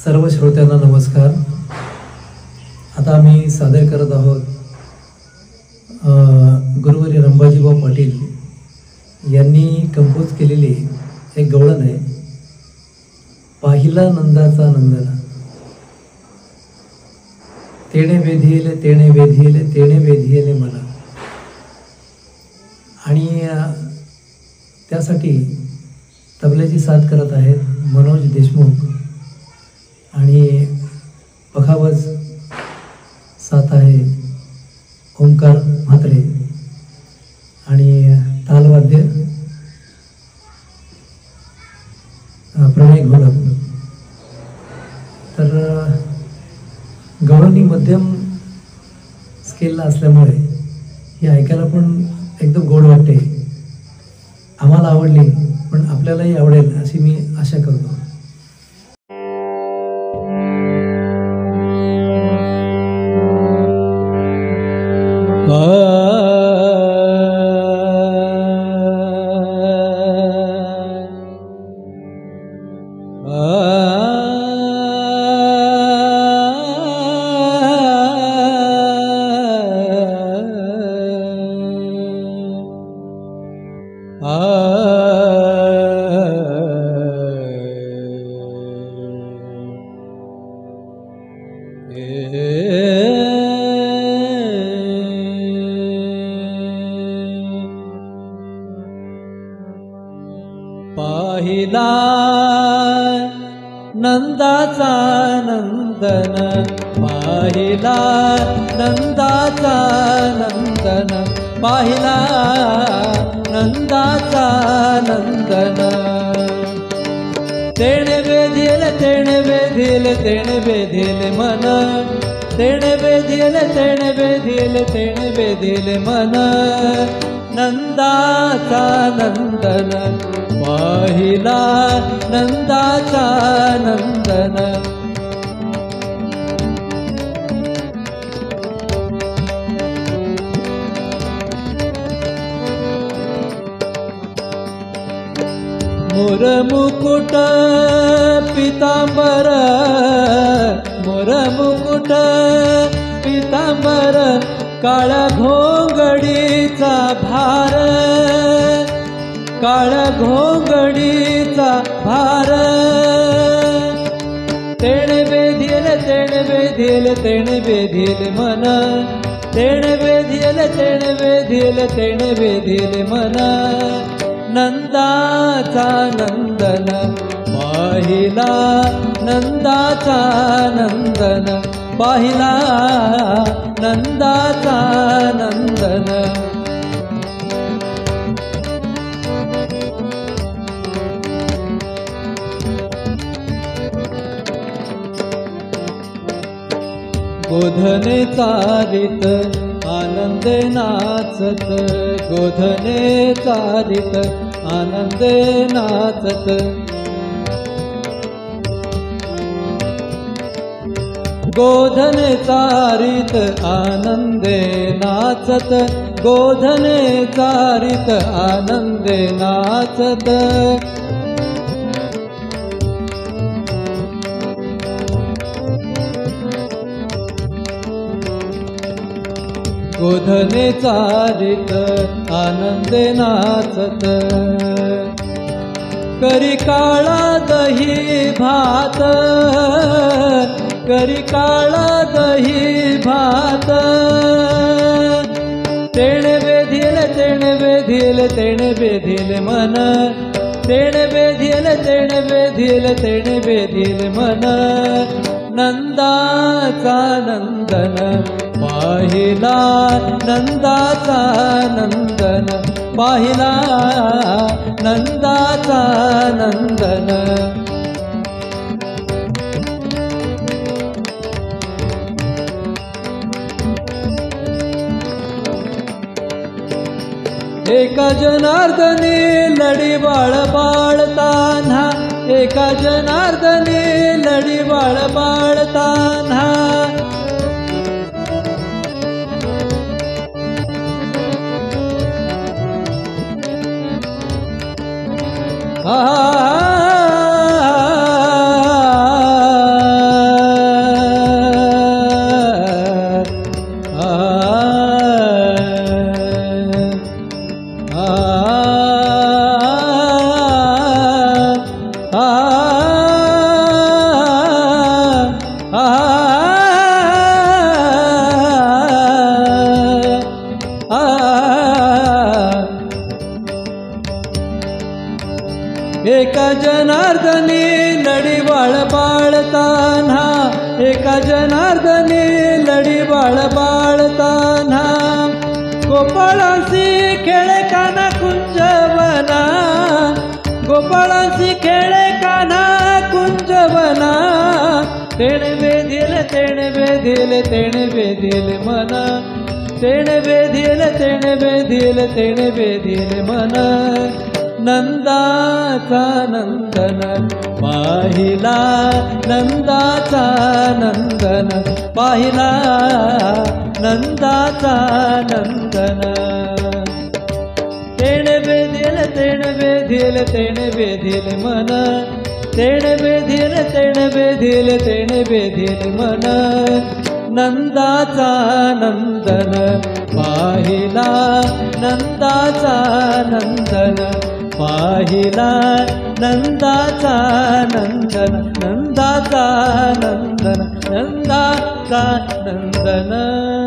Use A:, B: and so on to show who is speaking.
A: सर्व श्रोत्यांना नमस्कार। आता आम्ही सादर करत आहोत गुरुवर्य रंबाजीभाऊ पाटील यांनी कंपोज केलेली एक गवळण आहे, पाहिला नंदाचा नंदना। तेणे वेधिले तेणे वेधिले तेणे वेधिले मला। आणि त्यासाठी तबल्याची साथ करत आहेत मनोज देशमुख आणि पखावज साथ आहे ओंकार म्हात्रे आणि तालवाद्य प्रणय घोलप। तर गवळणी मध्यम स्केलला असल्यामुळे ही ऐकायला पण एकदम गोड वाटते। आम्हाला आवडली पण आपल्यालाही आवडेल अशी मी आशा करतो।
B: पाहिला नंदाचा नंदन, पाहिला नंदाचा नंदन, पाहिला नंदाचा नंदन। तेणे वेधिले तेणे वेधिले तेणे वेधिले मन, तेणे वेधिले तेणे वेधिले तेणे वेधिले मन। नंदाचा नंदन, पाहिला नंदाचा नंदन। मोर मुकुट पितांबर, मोर मुकुट पितांबर, काळ्या घोंगडीचा भार, काळ्या घोंगडीचा भार। तेणे वेधिले तेणे वेधिले तेणे वेधिले मन, तेणे वेधिले तेणे वेधिले तेणे वेधिले मन। नंदाचा नंदन, पाहिला नंदाचा नंदन, पाहिला नंदाचा नंदन। गोधने चालित आनंदे नाचत, गोधने चालित आनंदे नाचत। गोधने चारित आनंदे नाचत, गोधने चारित आनंदे नाचत। गोधने चारित आनंदे नाचत। करी काळा दही भात, करी काळा दही भात। तेणे वेधिले तेणे वेधिले तेणे वेधिले मन, तेणे वेधिले तेणे वेधिले तेणे वेधिले मन। नंदाचा नंदन, पाहिला नंदाचा नंदन, पाहिला नंदाचा नंदन। एका जनार्दनी लढी बाळ बाळताना, एका जनार्दनी लढी बाळ बाळताना। का जनार्दनी लढी बाळ बाळताना गोपाळांशी खेळे काना कुंजवना गोपाळांशी खेळे काना कुंजवना तेण वेधील मन तेण वेधील मन नंदाचा नंदन पाहिला नंदाचा नंदन पाहिला नंदाचा नंदन तेण वेधील मन तेण वेधील मन नंदाचा नंदन पाहिला नंदाचा नंदन पाहिला नंदाचा नंदन नंदाचा नंदन नंदाचा नंदन